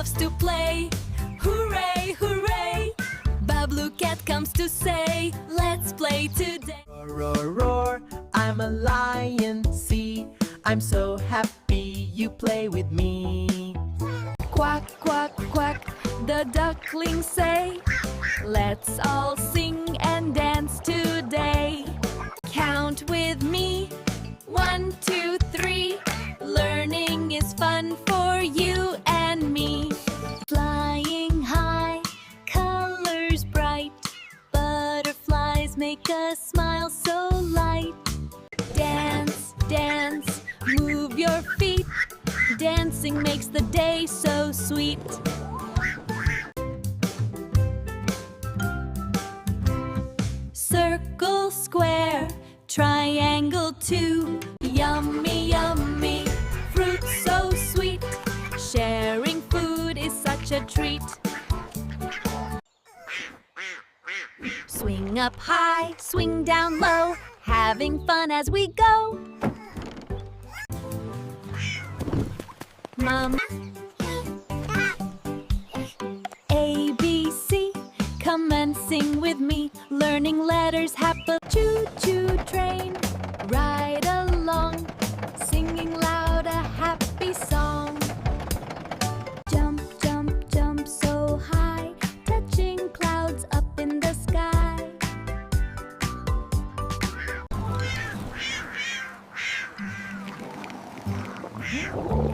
loves to play. Hooray, hooray! Babloo Cat comes to say, let's play today. Roar, roar, roar, I'm a lion, see. I'm so happy you play with me. Quack, quack, quack, the ducklings say, let's all sing and dance today. Count with me, 1, 2, 3. Learning is fun for you and me. Flying high, colors bright. Butterflies make us smile so light. Dance, dance, move your feet. Dancing makes the day so sweet. Circle, square, triangle too. Yummy, yummy, fruit so sweet. Sharing food is such a treat. Swing up high, swing down low, having fun as we go. Mom, A, B, C, come and sing with me. Learning letters, happy choo-choo train. Ride along, singing loud a happy song. Jump, jump, jump so high, touching clouds up in the sky.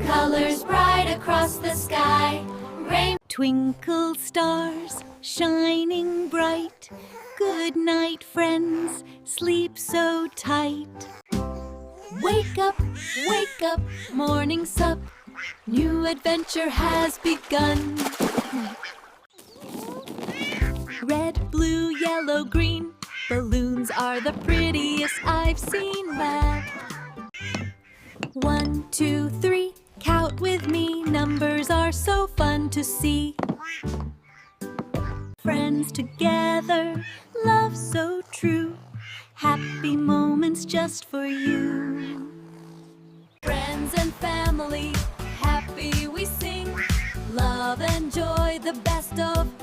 Colors bright across the sky. Rain, twinkle stars, shining bright. Good night, friends, sleep so tight. Wake up, morning sup. New adventure has begun. Red, blue, yellow, green. Balloons are the prettiest I've seen. Math. 1, 2, 3, count with me. Numbers are so fun to see. Friends together, love so true. Happy moments just for you. Friends and family, happy we sing. Love and joy, the best of